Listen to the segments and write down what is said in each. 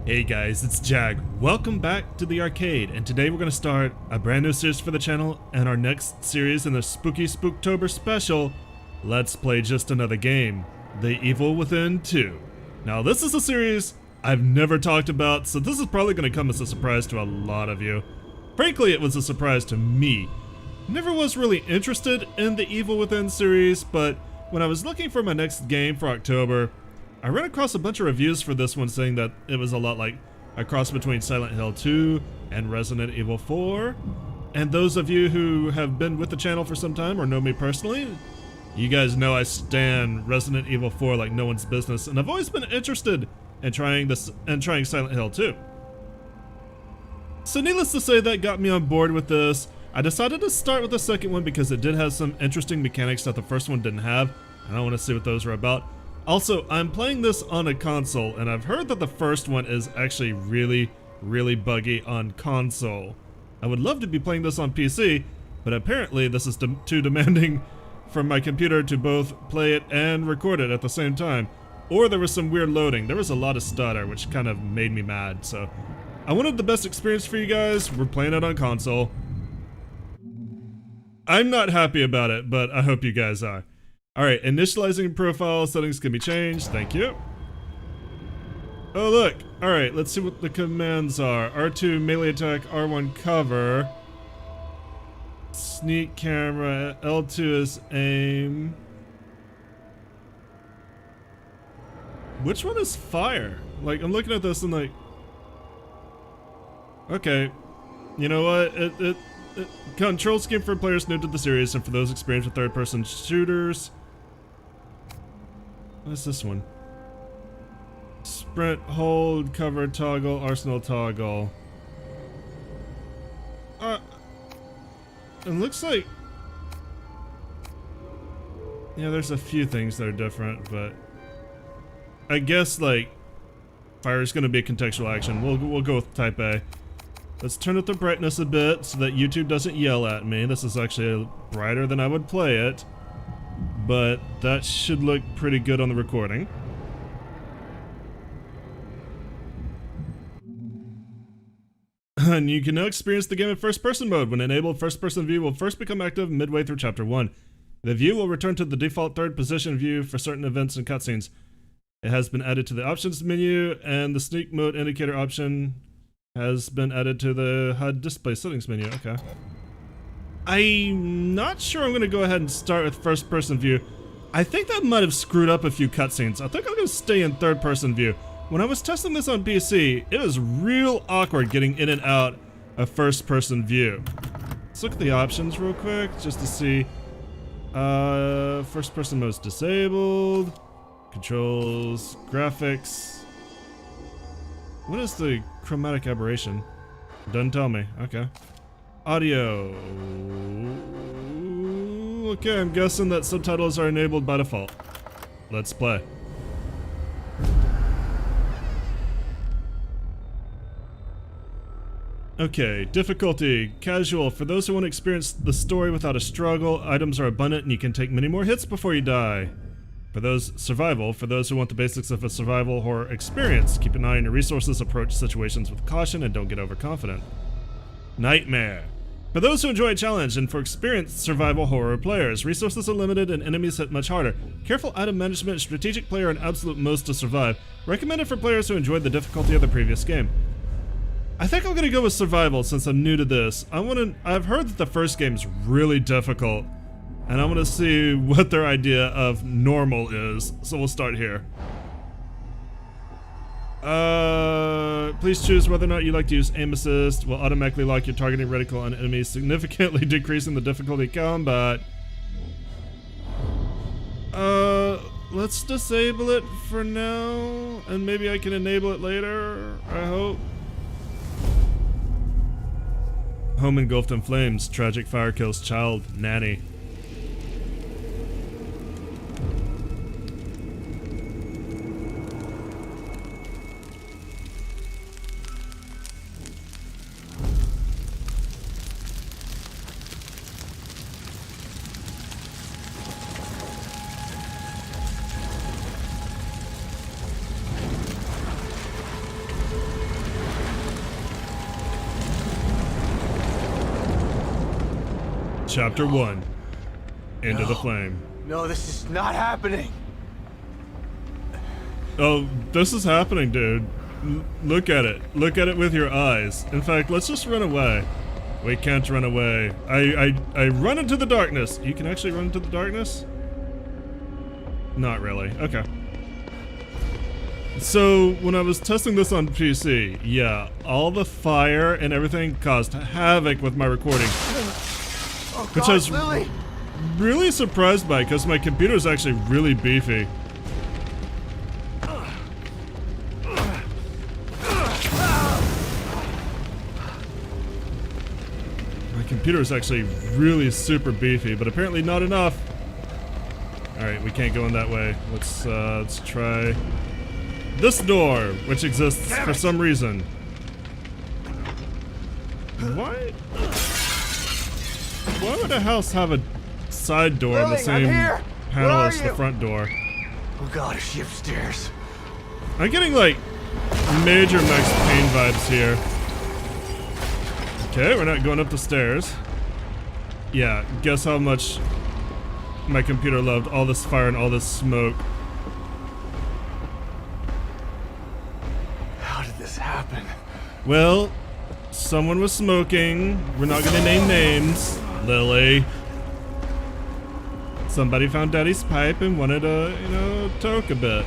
Hey guys, it's Jag. Welcome back to the arcade, and today we're going to start a brand new series for the channel and our next series in the spooky Spooktober Special. Let's play just another game, The Evil Within 2. Now this is a series I've never talked about, so this is probably going to come as a surprise to a lot of you. Frankly, it was a surprise to me. Never was really interested in the Evil Within series, but when I was looking for my next game for October, I ran across a bunch of reviews for this one saying that it was a lot like a cross between Silent Hill 2 and Resident Evil 4. And those of you who have been with the channel for some time or know me personally, you guys know I stan Resident Evil 4 like no one's business, and I've always been interested in trying Silent Hill 2. So needless to say, that got me on board with this. I decided to start with the second one because it did have some interesting mechanics that the first one didn't have, and I want to see what those are about. Also, I'm playing this on a console, and I've heard that the first one is actually really buggy on console. I would love to be playing this on PC, but apparently this is too demanding from my computer to both play it and record it at the same time. Or there was some weird loading. There was a lot of stutter, which kind of made me mad, so I wanted the best experience for you guys. We're playing it on console. I'm not happy about it, but I hope you guys are. Alright, initializing profile settings can be changed, thank you. Oh look, alright, let's see what the commands are. R2 melee attack, R1 cover. Sneak camera, L2 is aim. Which one is fire? Like, I'm looking at this and like... Okay, you know what, control scheme for players new to the series and for those experienced with third-person shooters. What is this one? Sprint, hold, cover, toggle, arsenal, toggle. It looks like... Yeah, there's a few things that are different, but... I guess, like... Fire is going to be a contextual action. We'll go with type A. Let's turn up the brightness a bit so that YouTube doesn't yell at me. This is actually brighter than I would play it, but that should look pretty good on the recording. And you can now experience the game in first-person mode. When enabled, first-person view will first become active midway through Chapter 1. The view will return to the default third-position view for certain events and cutscenes. It has been added to the options menu, and the sneak mode indicator option has been added to the HUD display settings menu. Okay. I'm not sure I'm going to go ahead and start with first-person view. I think that might have screwed up a few cutscenes. I think I'm going to stay in third-person view. When I was testing this on PC, it was real awkward getting in and out of first-person view. Let's look at the options real quick just to see. First-person mode is disabled. Controls, graphics. What is the chromatic aberration? Doesn't tell me. Okay. Audio. Okay, I'm guessing that subtitles are enabled by default. Let's play. Okay, difficulty. Casual. For those who want to experience the story without a struggle, items are abundant and you can take many more hits before you die. For those, survival. For those who want the basics of a survival horror experience, keep an eye on your resources, approach situations with caution, and don't get overconfident. Nightmare. For those who enjoy a challenge and for experienced survival horror players, resources are limited and enemies hit much harder. Careful item management, strategic player, and absolute most to survive. Recommended for players who enjoyed the difficulty of the previous game. I think I'm gonna go with survival since I'm new to this. I've heard that the first game's really difficult, and I want to see what their idea of normal is, so we'll start here. Please choose whether or not you like to use aim assist. Will automatically lock your targeting reticle on enemies, significantly decreasing the difficulty of combat. Let's disable it for now, and maybe I can enable it later, I hope. Home engulfed in flames. Tragic fire kills child. Nanny. Chapter 1. Into the Flame. No, this is not happening. Oh, this is happening, dude. Look at it. Look at it with your eyes. In fact, let's just run away. We can't run away. I run into the darkness. You can actually run into the darkness? Not really. Okay. So, when I was testing this on PC, yeah, all the fire and everything caused havoc with my recording. Oh, Which God, I was Lily! really surprised by, because my computer is actually really beefy. My computer is actually really super beefy, but apparently not enough. Alright, we can't go in that way. Let's try this door, which exists for some reason. Why would a house have a side door on the Lily, same I'm here. panel Where are as the you? front door? Oh God, is she upstairs? I'm getting like major Max Payne vibes here. Okay, we're not going up the stairs. Yeah, guess how much my computer loved all this fire and all this smoke. How did this happen? Well, someone was smoking. We're not gonna name names. Lily. Somebody found Daddy's pipe and wanted to, you know, toke a bit.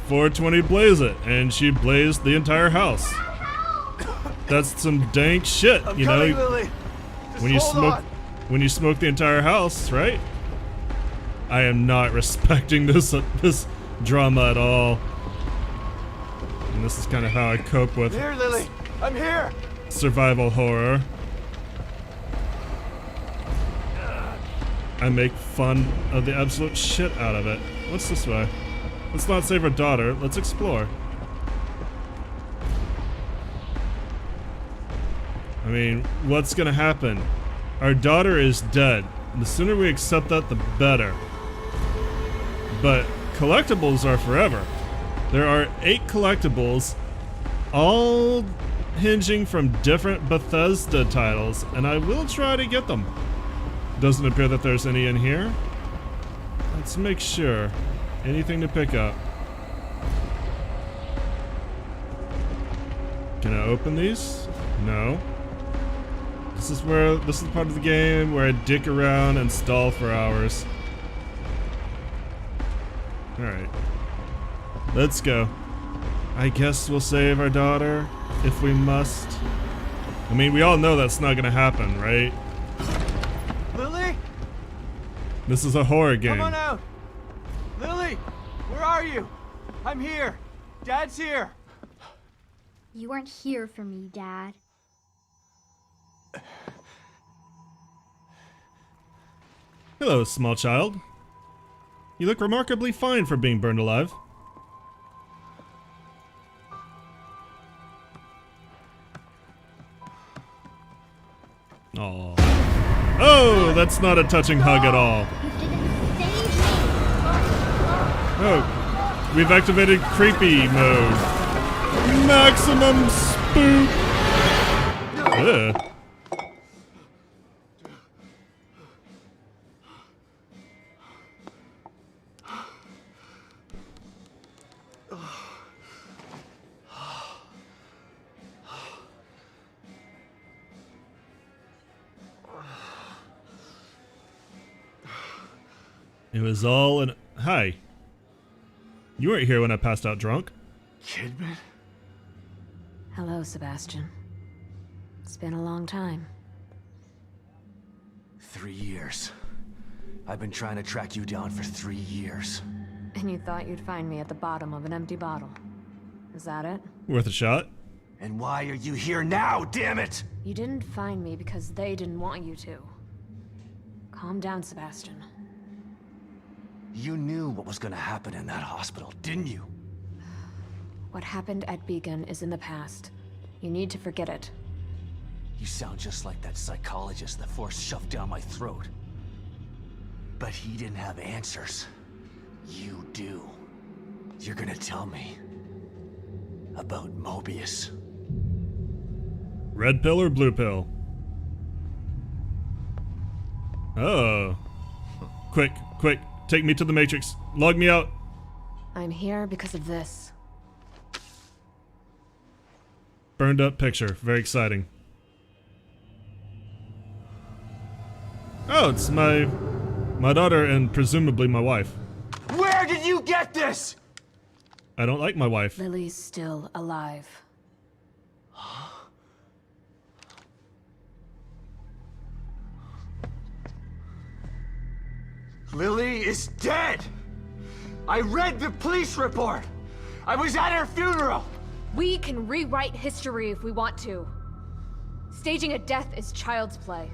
420 blaze it, and she blazed the entire house. That's some dank shit, I'm you coming, know. Lily. Just When you hold smoke, on. when you smoke the entire house, right? I am not respecting this drama at all. And this is kind of how I cope with Here, Lily. I'm here. survival horror. I make fun of the absolute shit out of it. What's this way? Let's not save our daughter. Let's explore. I mean, what's gonna happen? Our daughter is dead. The sooner we accept that, the better. But collectibles are forever. There are 8 collectibles, all hinging from different Bethesda titles, and I will try to get them. Doesn't appear that there's any in here. Let's make sure. Anything to pick up. Can I open these? No. This is part of the game where I dick around and stall for hours. Alright. Let's go. I guess we'll save our daughter, if we must. I mean, we all know that's not gonna happen, right? Lily, This is a horror game. come on out. Lily, where are you? I'm here. Dad's here. You weren't here for me, Dad. Hello, small child. You look remarkably fine for being burned alive. Aww. Oh, that's not a touching hug at all. You didn't save me! Oh, we've activated creepy mode. Maximum spook. Ugh. It was all an... Hi. You weren't here when I passed out drunk. Kidman? Hello, Sebastian. It's been a long time. 3 years. I've been trying to track you down for 3 years. And you thought you'd find me at the bottom of an empty bottle. Is that it? Worth a shot. And why are you here now, damn it? You didn't find me because they didn't want you to. Calm down, Sebastian. You knew what was gonna happen in that hospital, didn't you? What happened at Beacon is in the past. You need to forget it. You sound just like that psychologist the Force shoved down my throat. But he didn't have answers. You do. You're gonna tell me about Mobius. Red pill or blue pill? Oh. Quick, quick. Take me to the Matrix. Log me out. I'm here because of this. Burned up picture. Very exciting. Oh, it's my daughter and presumably my wife. Where did you get this? I don't like my wife. Lily's still alive. Lily is dead! I read the police report! I was at her funeral! We can rewrite history if we want to. Staging a death is child's play.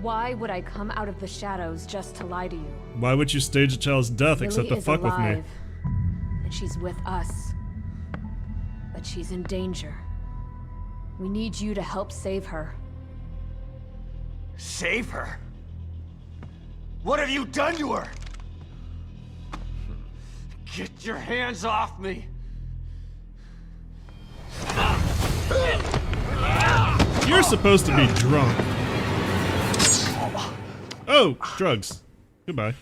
Why would I come out of the shadows just to lie to you? Why would you stage a child's death except to Lily is fuck with me? alive, and she's with us. But she's in danger. We need you to help save her. Save her? What have you done to her? Get your hands off me! You're supposed to be drunk. Oh, drugs. Goodbye.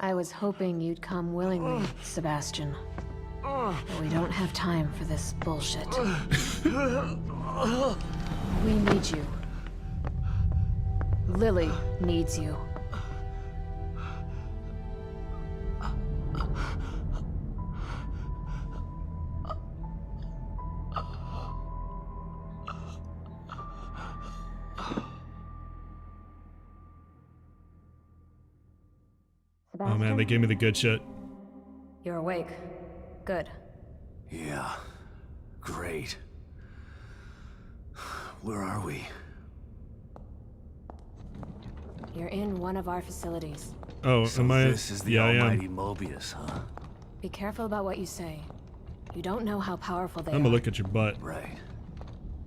I was hoping you'd come willingly, Sebastian. But we don't have time for this bullshit. We need you. Lily needs you. Oh man, they gave me the good shit. You're awake. Good. Yeah. Great. Where are we? You're in one of our facilities. Oh, So am I? this is the Yeah, I am. almighty Mobius, huh? Be careful about what you say. You don't know how powerful they I'm are. gonna look at your butt. Right.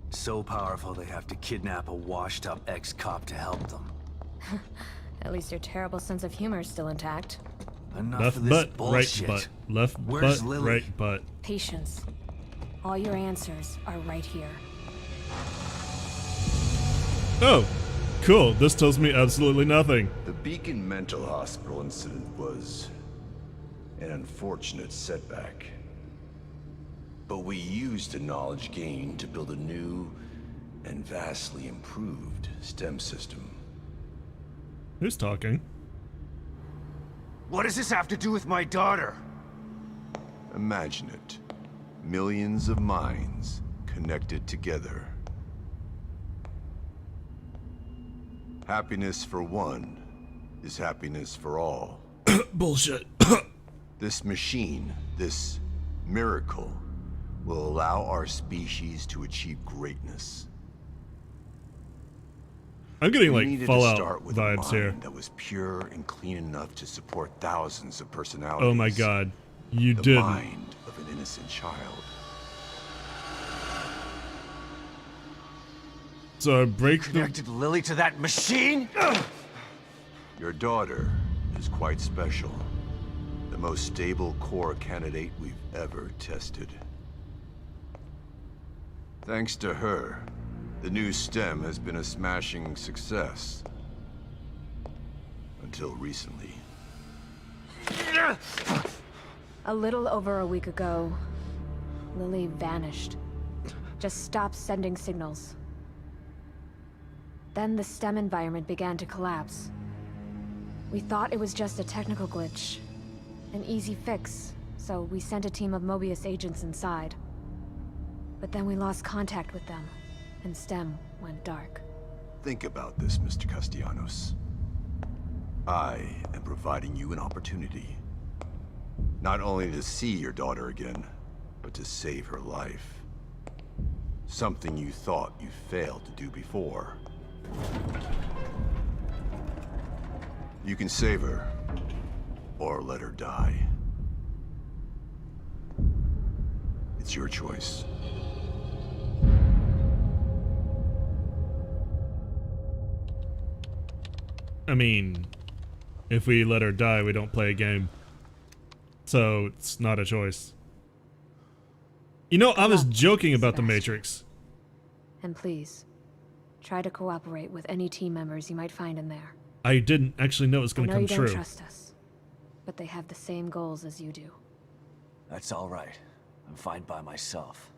So powerful they have to kidnap a washed-up ex-cop to help them. At least your terrible sense of humor is still intact. Enough Left of this butt, bullshit. right butt. Left Where's butt, Lily? right butt. Patience. All your answers are right here. Oh, cool. This tells me absolutely nothing. The Beacon Mental Hospital incident was an unfortunate setback. But we used the knowledge gained to build a new and vastly improved STEM system. Who's talking? What does this have to do with my daughter? Imagine it. Millions of minds connected together. Happiness for one is happiness for all. Bullshit. This machine, this miracle, will allow our species to achieve greatness. I'm getting We like needed to Fallout start with a vibes mind here. that was pure and clean enough to support thousands of personalities. Oh my god. You The didn't. mind of an innocent child. So I break the... Connected Lily to that machine? Your daughter is quite special. The most stable core candidate we've ever tested. Thanks to her, the new STEM has been a smashing success. Until recently. A little over a week ago, Lily vanished. Just stopped sending signals. Then the STEM environment began to collapse. We thought it was just a technical glitch, an easy fix, so we sent a team of Mobius agents inside. But then we lost contact with them, and STEM went dark. Think about this, Mr. Castellanos. I am providing you an opportunity. Not only to see your daughter again, but to save her life. Something you thought you failed to do before. You can save her, or let her die. It's your choice. I mean, if we let her die, we don't play a game. So it's not a choice. You know, I was joking about the Matrix. And please, Try to cooperate with any team members you might find in there. I didn't actually know it was I going to know come you true. don't trust us, but they have the same goals as you do. That's all right. I'm fine by myself.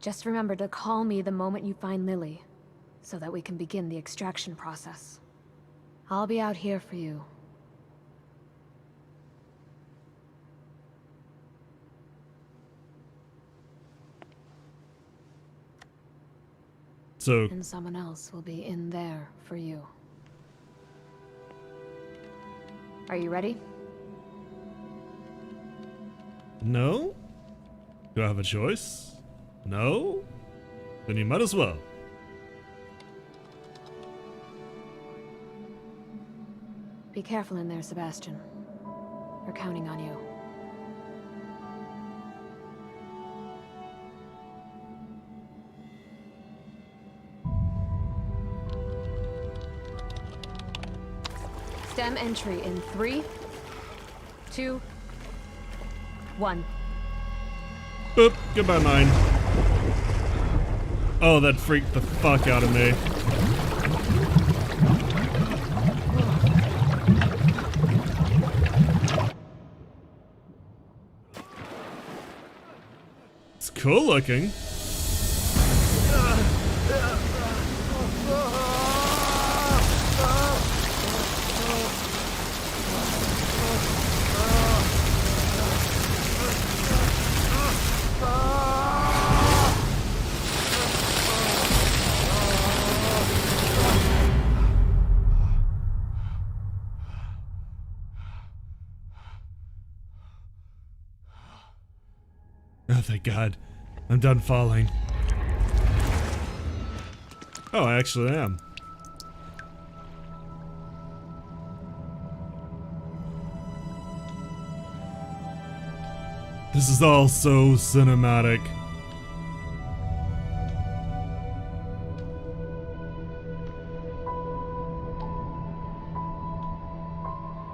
Just remember to call me the moment you find Lily, so that we can begin the extraction process. I'll be out here for you. So, And someone else will be in there for you. Are you ready? no? Do I have a choice? No? Then you might as well. Be careful in there, Sebastian. We're counting on you. Stem entry in 3, 2, 1. Boop. Goodbye, mine. Oh, that freaked the fuck out of me. It's cool looking. Oh, thank God. I'm done falling. Oh, I actually am. This is all so cinematic.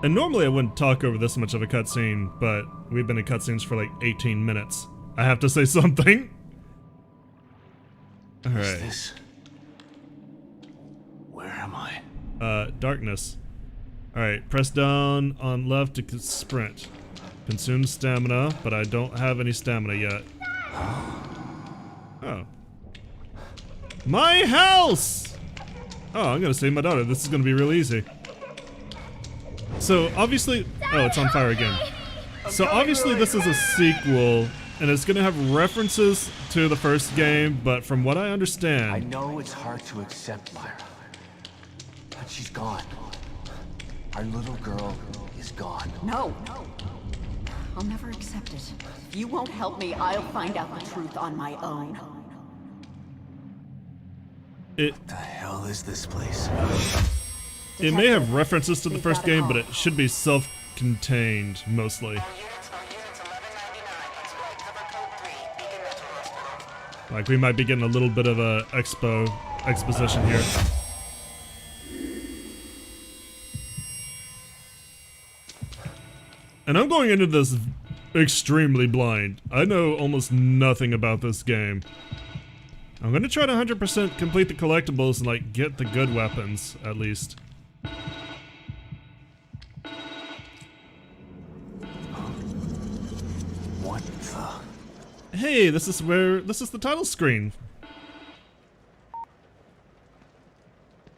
And normally I wouldn't talk over this much of a cutscene, but we've been in cutscenes for like 18 minutes. I have to say something. Alright. What's this? Where am I? Darkness. Alright, press down on left to sprint. Consume stamina, but I don't have any stamina yet. Oh. My house! Oh, I'm gonna save my daughter. This is gonna be real easy. So, obviously... Oh, it's on fire again. So, obviously this is a sequel, and it's gonna have references to the first game, but from what I understand... I know it's hard to accept, Myra, but she's gone. Our little girl is gone. No. I'll never accept it. If you won't help me, I'll find out the truth on my own. What the hell is this place? It may have references to the first game, but it should be self-contained, mostly. Like, we might be getting a little bit of a exposition here. And I'm going into this extremely blind. I know almost nothing about this game. I'm gonna try to 100% complete the collectibles and, like, get the good weapons, at least. What the? Hey, this is the title screen.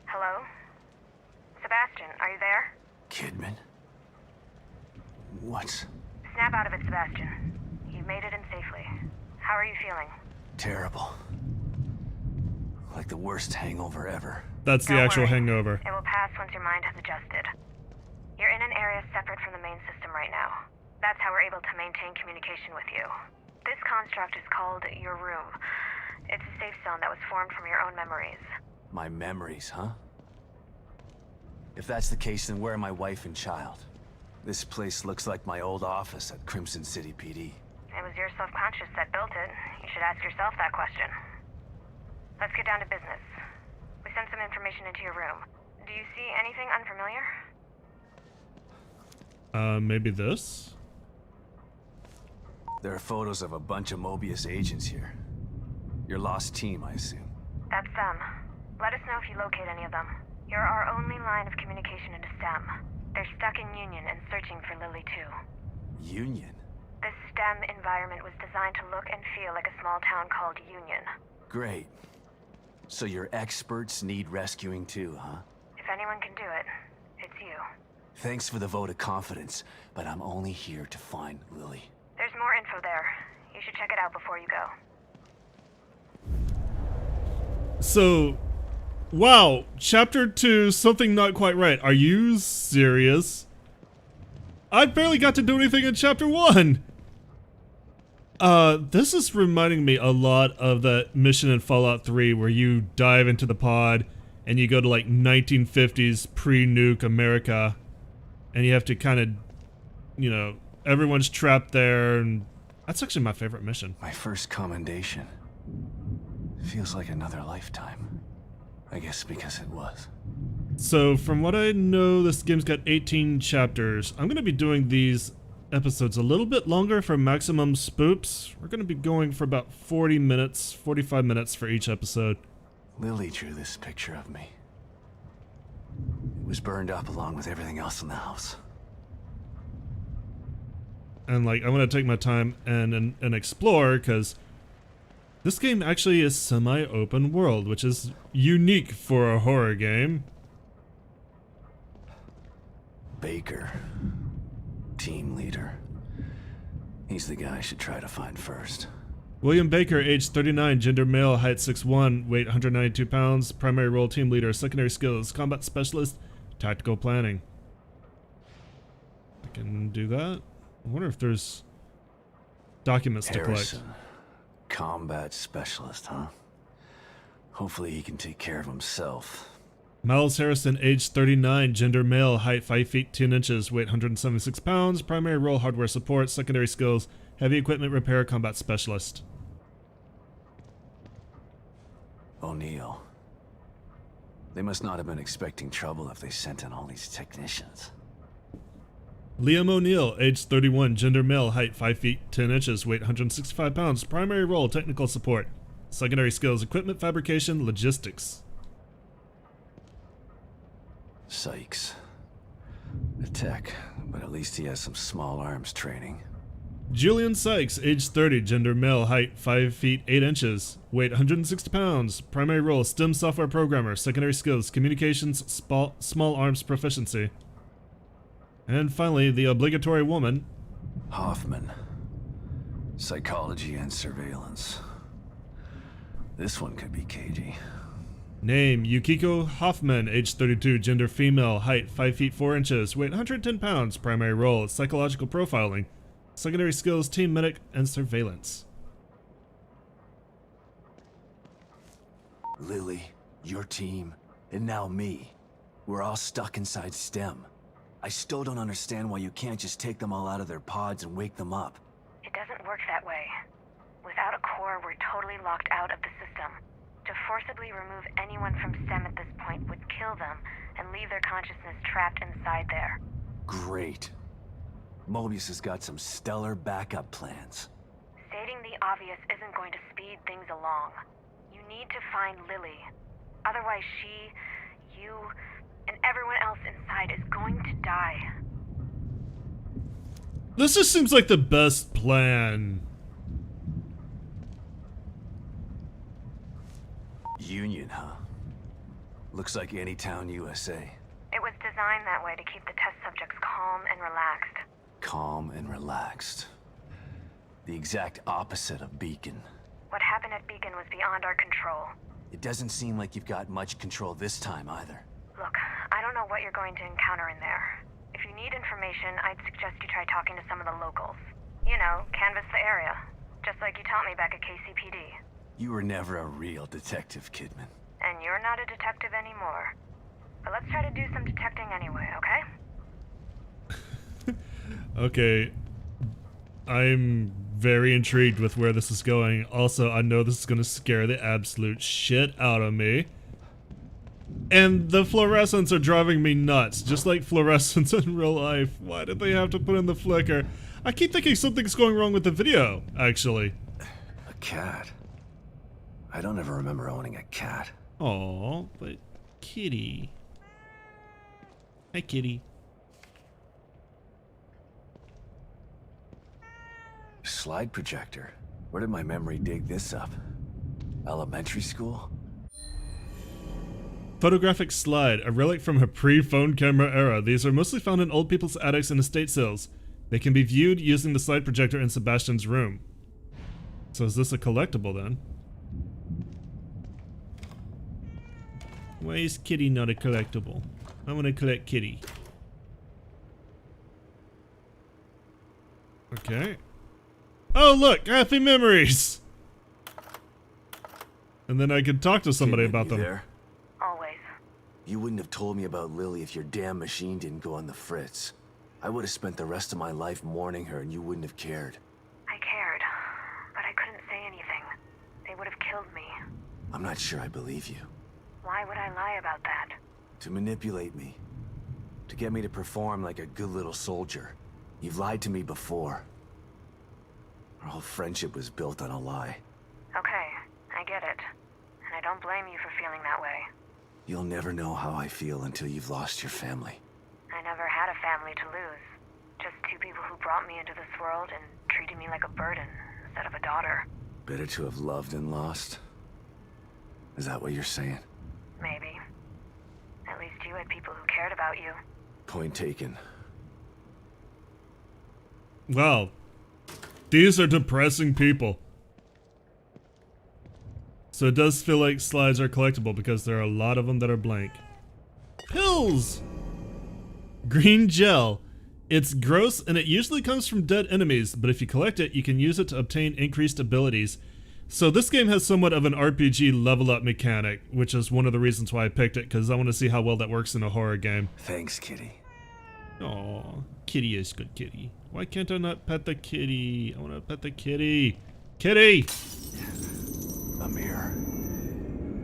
Hello? Sebastian, are you there? Kidman? What? Snap out of it, Sebastian. You made it in safely. How are you feeling? Terrible. Like the worst hangover ever. That's the Don't actual worry. hangover. It will pass once your mind has adjusted. You're in an area separate from the main system right now. That's how we're able to maintain communication with you. This construct is called your room. It's a safe zone that was formed from your own memories. My memories, huh? If that's the case, then where are my wife and child? This place looks like my old office at Crimson City PD. It was your subconscious that built it. You should ask yourself that question. Let's get down to business. We sent some information into your room. Do you see anything unfamiliar? Maybe this? There are photos of a bunch of Mobius agents here. Your lost team, I assume. That's them. Let us know if you locate any of them. You're our only line of communication into STEM. They're stuck in Union and searching for Lily too. Union? This STEM environment was designed to look and feel like a small town called Union. Great. So your experts need rescuing too, huh? If anyone can do it, it's you. Thanks for the vote of confidence, but I'm only here to find Lily. There's more info there. You should check it out before you go. So, wow, chapter 2, something not quite right. Are you serious? I barely got to do anything in chapter 1. This is reminding me a lot of that mission in Fallout 3 where you dive into the pod and you go to like 1950s pre-nuke America and you have to kind of, you know, everyone's trapped there, and that's actually my favorite mission. My first commendation. Feels like another lifetime. I guess because it was. So from what I know, this game's got 18 chapters. I'm going to be doing these episodes a little bit longer for maximum spoops. We're going to be going for about 40 minutes, 45 minutes for each episode. Lily drew this picture of me. It was burned up along with everything else in the house. And like, I'm going to take my time and explore, because this game actually is semi-open world, which is unique for a horror game. Baker. Team leader. He's the guy I should try to find first. William Baker, age 39, gender male, height 6'1", weight 192 pounds, primary role team leader, secondary skills, combat specialist, tactical planning. I can do that. I wonder if there's documents to collect. Harrison. Combat specialist, huh? Hopefully he can take care of himself. Miles Harrison, age 39, gender male, height 5 feet 10 inches, weight 176 pounds, primary role hardware support, secondary skills, heavy equipment repair, combat specialist. O'Neill. They must not have been expecting trouble if they sent in all these technicians. Liam O'Neill, age 31, gender male, height 5 feet 10 inches, weight 165 pounds, primary role technical support, secondary skills, equipment fabrication, logistics. Sykes. A tech, but at least he has some small arms training. Julian Sykes, age 30, gender male, height 5 feet 8 inches, weight 160 pounds, primary role STEM software programmer, secondary skills, communications, small arms proficiency. And finally, the obligatory woman. Hoffman. Psychology and surveillance. This one could be cagey. Name, Yukiko Hoffman, age 32, gender female, height 5 feet 4 inches, weight 110 pounds, primary role psychological profiling, secondary skills, team medic, and surveillance. Lily, your team, and now me. We're all stuck inside STEM. I still don't understand why you can't just take them all out of their pods and wake them up. It doesn't work that way. Without a core, we're totally locked out of the system. To forcibly remove anyone from STEM at this point would kill them and leave their consciousness trapped inside there. Great. Mobius has got some stellar backup plans. Stating the obvious isn't going to speed things along. You need to find Lily. Otherwise she, you, and everyone else inside is going to die. This just seems like the best plan. Union, huh? Looks like any town USA. It was designed that way to keep the test subjects calm and relaxed. Calm and relaxed. The exact opposite of Beacon. What happened at Beacon was beyond our control. It doesn't seem like you've got much control this time either. Look, I don't know what you're going to encounter in there. If you need information, I'd suggest you try talking to some of the locals. You know, canvass the area. Just like you taught me back at KCPD. You were never a real detective, Kidman. And you're not a detective anymore. But let's try to do some detecting anyway, okay? Okay. I'm very intrigued with where this is going. Also, I know this is going to scare the absolute shit out of me. And the fluorescents are driving me nuts, just like fluorescents in real life. Why did they have to put in the flicker? I keep thinking something's going wrong with the video, actually. A cat? I don't ever remember owning a cat. Aw, but kitty. Hi, kitty. Slide projector. Where did my memory dig this up? Elementary school? Photographic slide, a relic from a pre-phone camera era. These are mostly found in old people's attics and estate sales. They can be viewed using the slide projector in Sebastian's room. So is this a collectible then? Why is kitty not a collectible? I want to collect kitty. Okay. Oh look, happy memories! And then I could talk to somebody Kidman, about you them. there? Always. You wouldn't have told me about Lily if your damn machine didn't go on the fritz. I would have spent the rest of my life mourning her and you wouldn't have cared. I cared, but I couldn't say anything. They would have killed me. I'm not sure I believe you. Why would I lie about that? To manipulate me. To get me to perform like a good little soldier. You've lied to me before. Our whole friendship was built on a lie. Okay, I get it. And I don't blame you for feeling that way. You'll never know how I feel until you've lost your family. I never had a family to lose. Just two people who brought me into this world and treated me like a burden instead of a daughter. Better to have loved and lost? Is that what you're saying? Maybe. At least you had people who cared about you. Point taken. Wow. These are depressing people. So it does feel like slides are collectible because there are a lot of them that are blank. Pills! Green gel. It's gross and it usually comes from dead enemies, but if you collect it, you can use it to obtain increased abilities. So this game has somewhat of an RPG level up mechanic, which is one of the reasons why I picked it, because I want to see how well that works in a horror game. Thanks, kitty. Aw, kitty is good kitty. Why can't I not pet the kitty? I want to pet the kitty. Kitty! A mirror.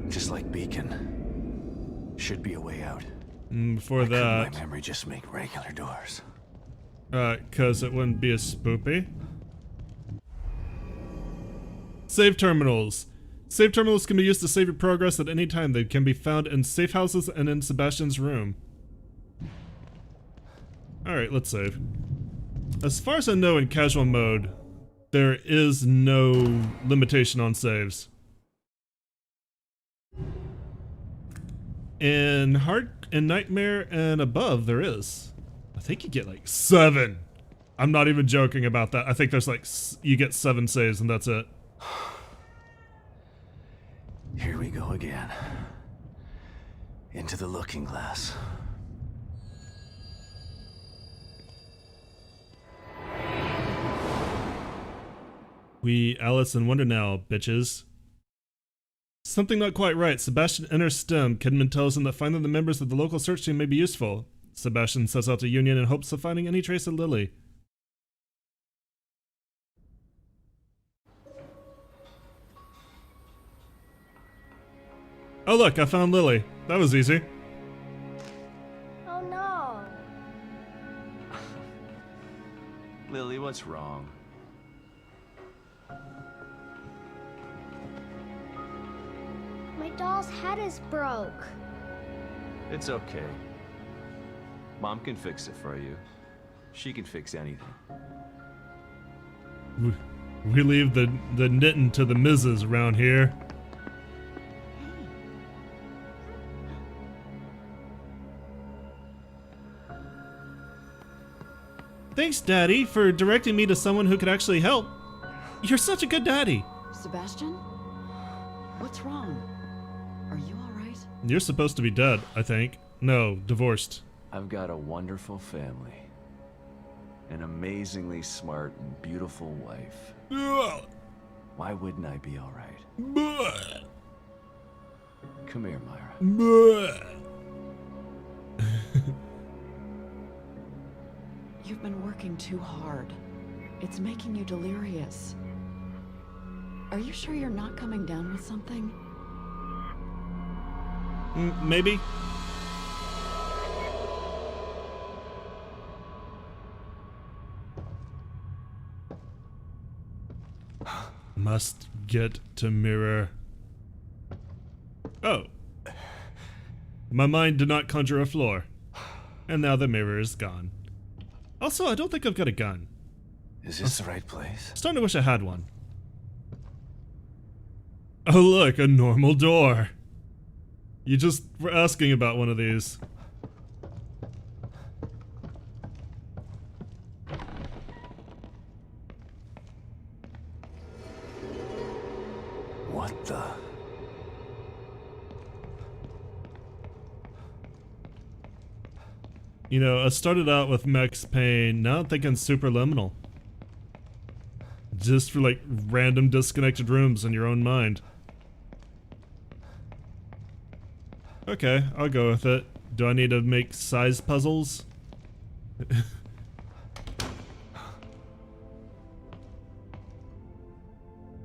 Just like Beacon. Should be a way out. Before Why couldn't that, my memory just make regular doors? cause it wouldn't be as spoopy. Save terminals. Save terminals can be used to save your progress at any time. They can be found in safe houses and in Sebastian's room. Alright, let's save. As far as I know, in casual mode, there is no limitation on saves. In Nightmare and above, there is. I think you get like 7. I'm not even joking about that. I think there's like, you get 7 saves and that's it. Here we go again. Into the looking glass. We Alice in Wonder now, bitches. Something not quite right. Sebastian enters STEM. Kidman tells him that finding the members of the local search team may be useful. Sebastian sets out to Union in hopes of finding any trace of Lily. Oh look, I found Lily. That was easy. Oh no. Lily, what's wrong? My doll's head is broke. It's okay. Mom can fix it for you. She can fix anything. We leave the knitting to the misses around here. Thanks, Daddy, for directing me to someone who could actually help. You're such a good daddy. Sebastian? What's wrong? Are you alright? You're supposed to be dead, I think. No, divorced. I've got a wonderful family. An amazingly smart and beautiful wife. Why wouldn't I be alright? Come here, Myra. You've been working too hard. It's making you delirious. Are you sure you're not coming down with something? Maybe. Must get to mirror. Oh, My mind did not conjure a floor. And now the mirror is gone. Also, I don't think I've got a gun. Is this the right place? Starting to wish I had one. Oh look, a normal door. You just were asking about one of these. What the? You know, I started out with Max Payne, now I'm thinking Superliminal. Just for like random disconnected rooms in your own mind. Okay, I'll go with it. Do I need to make size puzzles?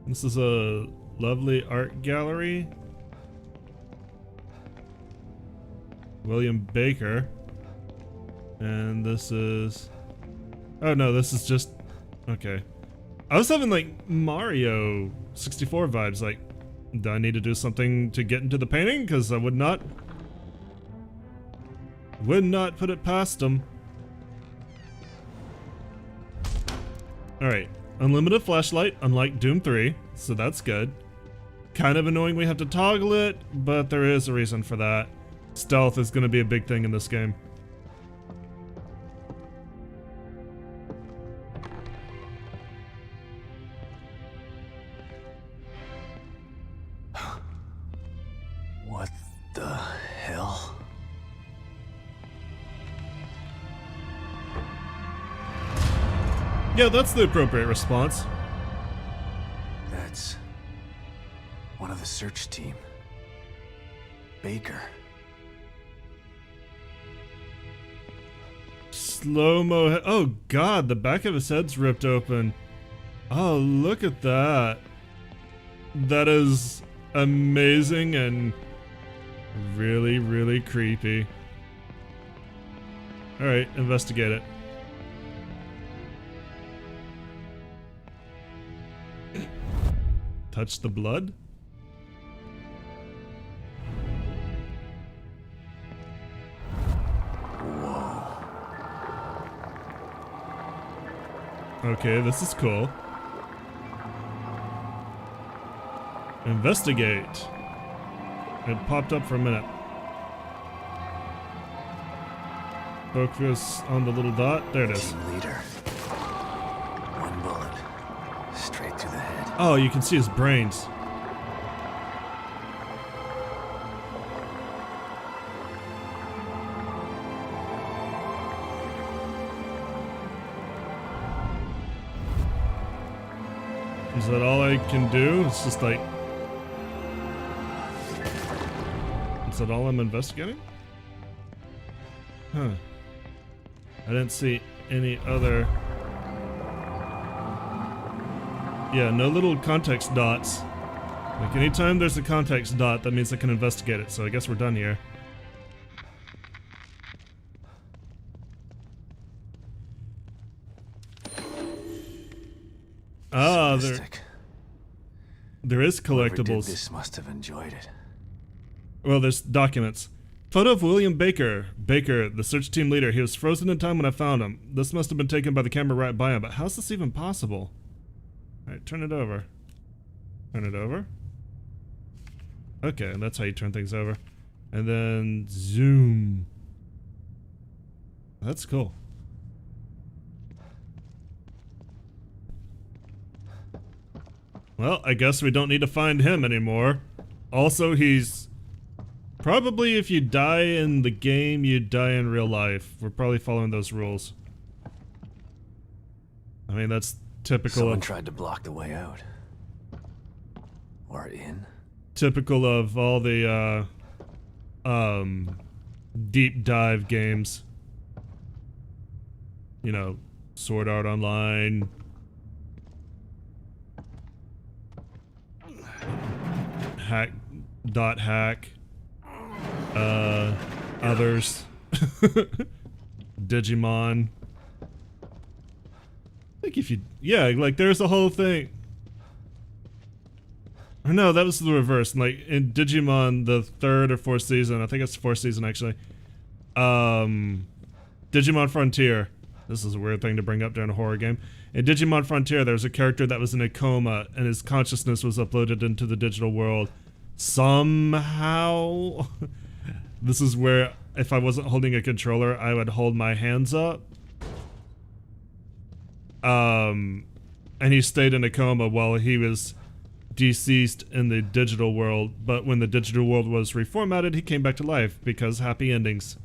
This is a lovely art gallery. William Baker. And this is... Oh no, this is just... Okay. I was having like Mario 64 vibes, like, do I need to do something to get into the painting? Because I would not put it past them. Alright, unlimited flashlight, unlike Doom 3, so that's good. Kind of annoying we have to toggle it, but there is a reason for that. Stealth is going to be a big thing in this game. What the hell? Yeah, that's the appropriate response. That's one of the search team. Baker. Slow-mo. Oh god, the back of his head's ripped open. Oh, look at that. That is amazing and really, really creepy. Alright, investigate it. Touch the blood? Okay, this is cool. Investigate. It popped up for a minute. Focus on the little dot. There it is. Team leader. One bullet. Straight through the head. Oh, you can see his brains. Is that all I can do? It's just like... Is that all I'm investigating? Huh. I didn't see any other... Yeah, no little context dots. Like anytime there's a context dot, that means I can investigate it, so I guess we're done here. Ah, there is Whoever did collectibles. this must have enjoyed it. Well, there's documents. Photo of William Baker. Baker, the search team leader. He was frozen in time when I found him. This must have been taken by the camera right by him, but how's this even possible? Alright, turn it over. Turn it over. Okay, that's how you turn things over. And then zoom. That's cool. Well, I guess we don't need to find him anymore. Also, he's... Probably if you die in the game, you die in real life. We're probably following those rules. I mean, that's typical Someone of... tried to block the way out. Or in. Typical of all the, deep dive games. You know, Sword Art Online... Hack. Others. Digimon. I think if you... Yeah, like there's a whole thing. Or no, that was the reverse. Like in Digimon, the 3rd or 4th season, I think it's the 4th season actually. Digimon Frontier. This is a weird thing to bring up during a horror game. In Digimon Frontier, there was a character that was in a coma, and his consciousness was uploaded into the digital world. Somehow. This is where, if I wasn't holding a controller, I would hold my hands up. And he stayed in a coma while he was deceased in the digital world. But when the digital world was reformatted, he came back to life because happy endings.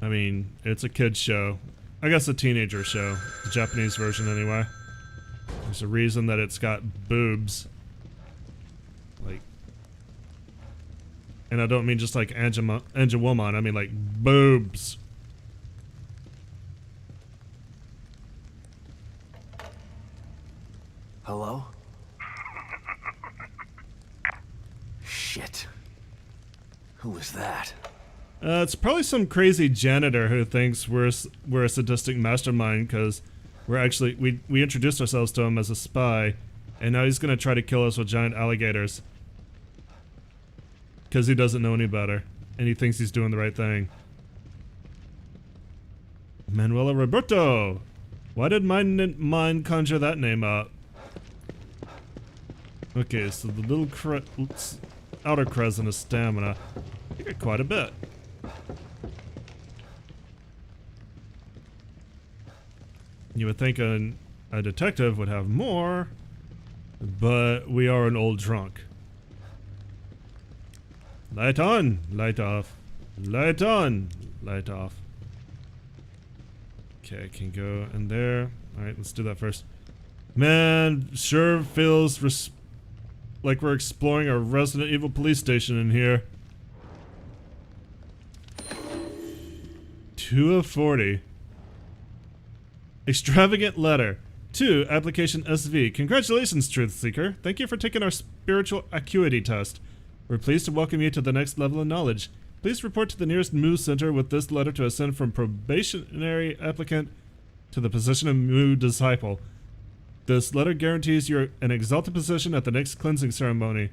I mean, it's a kid's show. I guess a teenager show. The Japanese version, anyway. There's a reason that it's got boobs. Like... And I don't mean just like Angelwoman, I mean like boobs. Hello? Shit. Who was that? It's probably some crazy janitor who thinks we're a sadistic mastermind because we introduced ourselves to him as a spy, and now he's gonna try to kill us with giant alligators. Because he doesn't know any better, and he thinks he's doing the right thing. Manuela Roberto! Why did my mind conjure that name up? Okay, so the little outer crescent of stamina. You get quite a bit. You would think a detective would have more, but we are an old drunk. Light on, light off. Light on, light off. Okay, I can go in there. Alright, let's do that first. Man, sure feels like we're exploring a Resident Evil police station in here. 2 of 40. Extravagant letter. 2, application SV. Congratulations, Truth Seeker. Thank you for taking our spiritual acuity test. We're pleased to welcome you to the next level of knowledge. Please report to the nearest Mu Center with this letter to ascend from probationary applicant to the position of Mu Disciple. This letter guarantees you an exalted position at the next cleansing ceremony.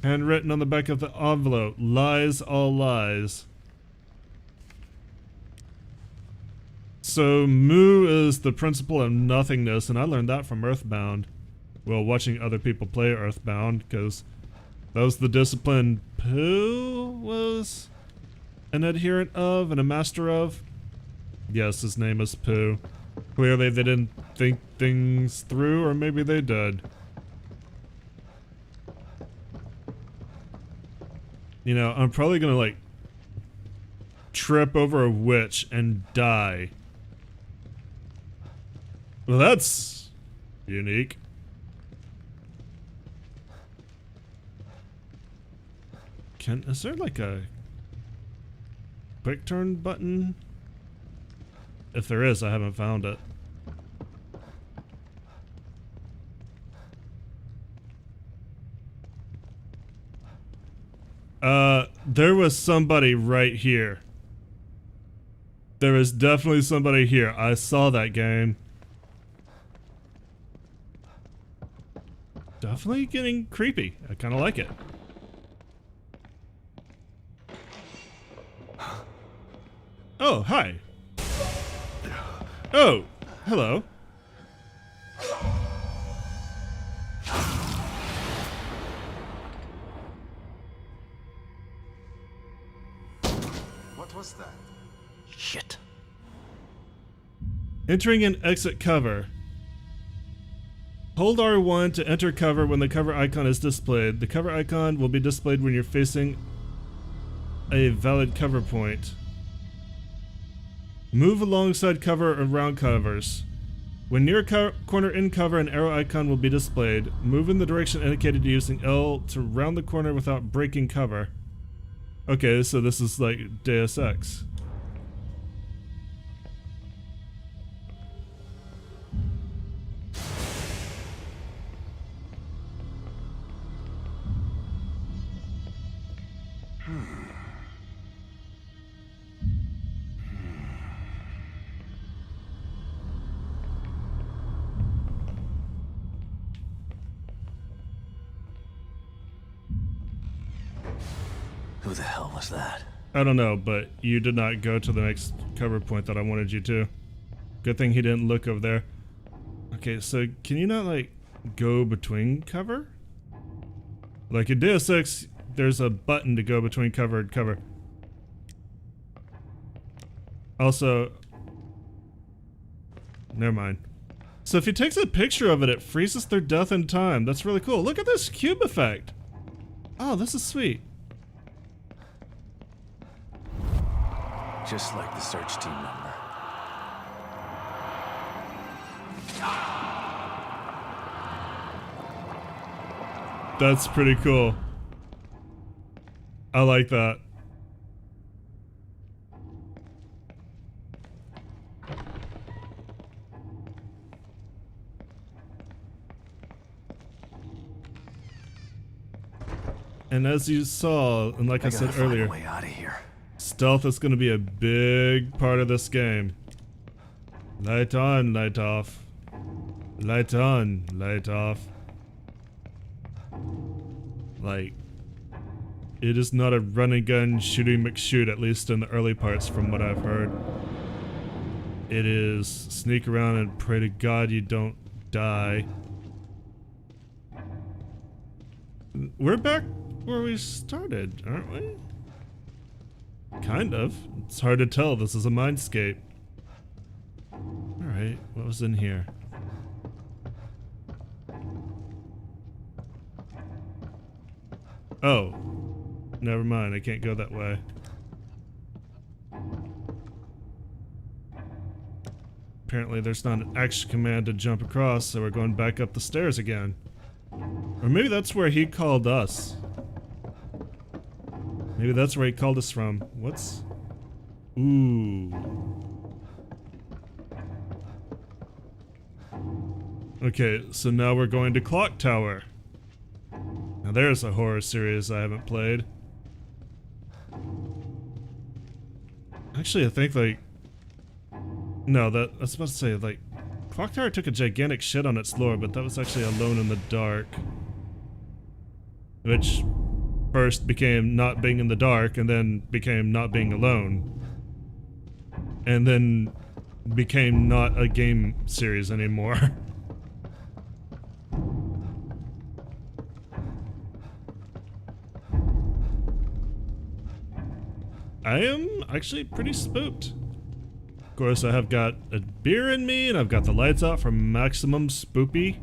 Handwritten on the back of the envelope. Lies, all lies. So, Mu is the principle of nothingness, and I learned that from Earthbound. Well, watching other people play Earthbound, because that was the discipline Pooh was an adherent of and a master of. Yes, his name is Pooh. Clearly they didn't think things through, or maybe they did. You know, I'm probably gonna, like, trip over a witch and die. Well, that's unique. Is there like a quick turn button? If there is, I haven't found it. There was somebody right here. There is definitely somebody here. I saw that game. Definitely getting creepy. I kind of like it. Oh, hi. Oh, hello. What was that? Shit. Entering an exit cover. Hold R1 to enter cover when the cover icon is displayed. The cover icon will be displayed when you're facing a valid cover point. Move alongside cover around covers. When near corner in cover, an arrow icon will be displayed. Move in the direction indicated using L to round the corner without breaking cover. Okay, so this is like Deus Ex. Who the hell was that? I don't know, but you did not go to the next cover point that I wanted you to. Good thing he didn't look over there. Okay, so can you not, like, go between cover? Like in Deus Ex, there's a button to go between cover and cover. Also, never mind. So if he takes a picture of it, it freezes their death in time. That's really cool. Look at this cube effect. Oh, this is sweet. Just like the search team member. That's pretty cool. I like that. And as you saw, and like I said earlier, way out of here. stealth is going to be a big part of this game. Light on, light off. Light on, light off. Like, it is not a run and gun shooting McShoot, at least in the early parts from what I've heard. It is sneak around and pray to God you don't die. We're back where we started, aren't we? Kind of. It's hard to tell. This is a mindscape. Alright, what was in here? Oh. Never mind, I can't go that way. Apparently there's not an action command to jump across, so we're going back up the stairs again. Or maybe that's where he called us. Maybe that's where he called us from. What's... Ooh. Okay, so now we're going to Clock Tower. Now there's a horror series I haven't played. Actually, I think, like... No, I was about to say, like... Clock Tower took a gigantic shit on its lore, but that was actually Alone in the Dark. Which first became not being in the dark, and then became not being alone. And then became not a game series anymore. I am actually pretty spooked. Of course, I have got a beer in me, and I've got the lights out for maximum spoopy.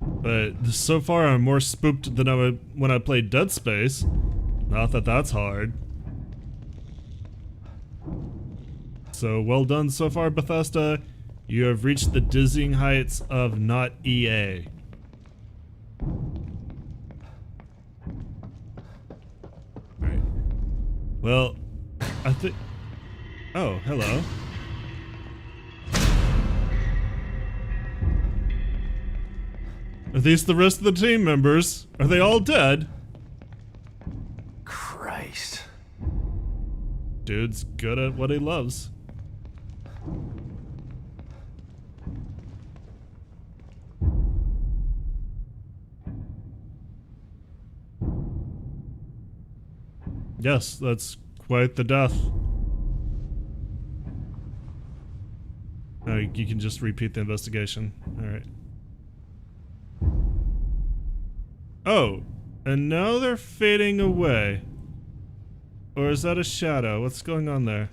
But so far, I'm more spooked than I would when I played Dead Space. Not that that's hard. So, well done so far, Bethesda. You have reached the dizzying heights of not EA. Alright. Well, I think... Oh, hello. Are these the rest of the team members? Are they all dead? Christ. Dude's good at what he loves. Yes, that's quite the death. Oh, you can just repeat the investigation. Alright. Oh, and now they're fading away. Or is that a shadow? What's going on there?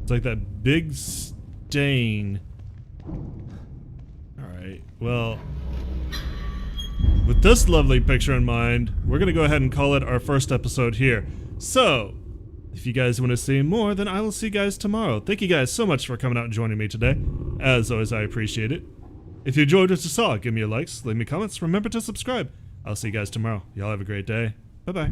It's like that big stain. Alright, well... With this lovely picture in mind, we're gonna go ahead and call it our first episode here. So, if you guys want to see more, then I will see you guys tomorrow. Thank you guys so much for coming out and joining me today. As always, I appreciate it. If you enjoyed what you saw, give me a like, leave me comments, remember to subscribe. I'll see you guys tomorrow. Y'all have a great day. Bye-bye.